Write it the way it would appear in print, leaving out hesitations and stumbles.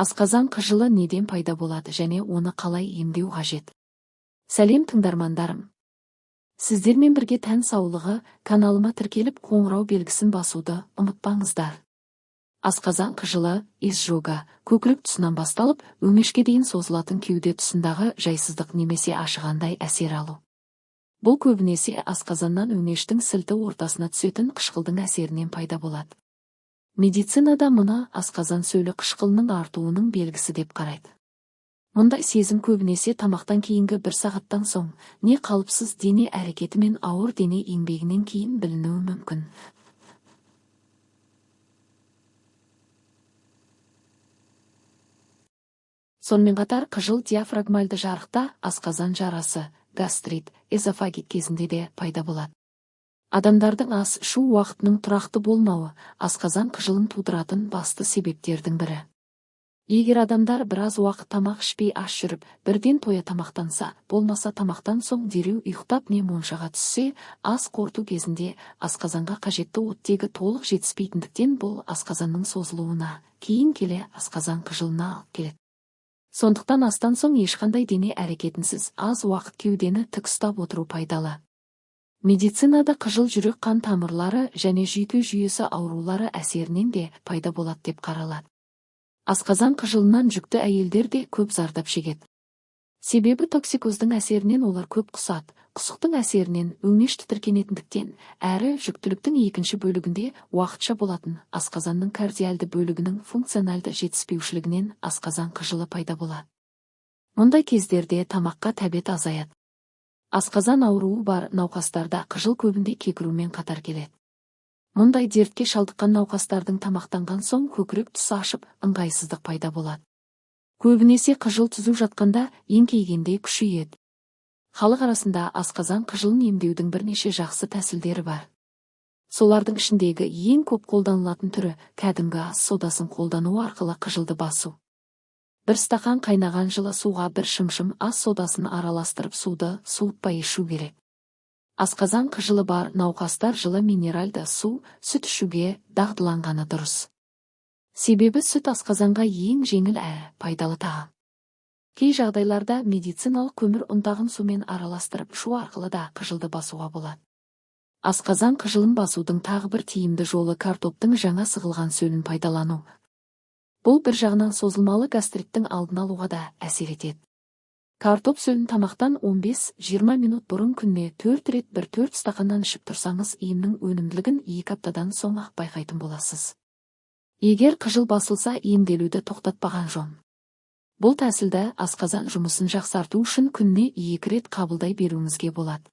Асқазан қыжылы неден пайда болады және оны қалай емдеу қажет? Сәлем тыңдармандарым. Сіздермен бірге тән саулығы каналыма тіркеліп қоңырау белгісін басуды ұмытпаңыздар. Асқазан қыжылы изжога, көкірек тұсынан басталып, өңешке дейін созылатын кеуде тұсындағы жайсыздық немесе ашығандай әсер алу. Бұл көбінесе асқазаннан өңештің сілті ортасына түсетін қышқылдың әсерінен пайда болады. Медицинада мұны асқазан сөлі қышқылының артуының белгісі деп қарайды. Мұндай сезім көбінесе тамақтан кейінгі 1 сағаттан соң, не қалыпсыз дене әрекеті мен ауыр дене еңбегінен кейін білінуі мүмкін. Сонымен қатар қыжыл диафрагмальды жарықта, асқазан жарасы, гастрит, эзофагит кезінде де пайда болады. Адамдардың ас ішу уақытының тұрақты болмауы асқазан қыжылын тудыратын басты себептердің бірі. Егер адамдар біраз уақыт тамақ ішпей аш жүріп, бірден тоя тамақтанса, болмаса тамақтан соң дереу ұйықтап не моншаға түссе, ас қорыту кезінде асқазанға қажетті оттегі толық жетіспейтіндіктен бұл асқазанның созылуына, кейін келе асқазан қыжылына алып келеді. Сондықтан астан соң ешқандай дене әрекетінсіз аз уақыт кеудені тік ұстап отыру пайдалы. Медицинада қыжыл жүрек қан тамырлары және жүйке жүйесі аурулары әсерінен де пайда болады деп қаралады. Асқазан қыжылынан жүкті әйелдер де көп зардап шегеді. Себебі токсикоздың әсерінен олар көп құсады, құсықтың әсерінен өңеш тітіркенетіндіктен, әрі жүктіліктің екінші бөлігінде уақытша болатын асқазанның кардиальды бөлігінің функциональды жетіспеушілігінен асқазан қыжылы пайда болады. Мұндай кездерде тамаққа тәбет азаяды. Асқазан ауруы бар науқастарда қыжыл көбінде кекірумен қатар келеді. Мұндай дертке шалдыққан науқастардың тамақтанған соң көкірек тұсы ашып, ыңғайсыздық пайда болады. Көбінесе қыжыл түзу жатқанда еңкейгенде күшейеді. Халық арасында асқазан қыжылын емдеудің бірнеше жақсы тәсілдері бар. Солардың ішіндегі ең көп қолданылатын түрі кәдімгі ас содасын қолдану арқылы қыжылды басу. 1 стақан қайнаған жылы суға 1 шымшым ас содасын араластырып суды суытпай ішу керек. Асқазан қыжылы бар науқастар жылы минералды су, сүт ішуге дағдыланғаны дұрыс. Себебі сүт асқазанға ең жеңіл әрі пайдалы тағам. Кей жағдайларда медициналық көмір ұнтағын сумен араластырып ішу арқылы да қыжылды басуға болады. Асқазан қыжылын басудың тағы бір тиімді жолы картоптың жаңа сығылған сөлін пайдалану. Бұл бір жағынан созылмалы гастриттің алдын алуға да әсер етеді. Картоп сөлін тамақтан 15-20 минут бұрын күніне 4 рет 1-4 стақаннан ішіп тұрсаңыз, емнің өнімділігін 2 аптадан соң ақ байқайтын боласыз. Егер қыжыл басылса, емделуді тоқтатпаған жөн. Бұл тәсілді асқазан жұмысын жақсарту үшін күніне 2 рет қабылдай беруіңізге болады.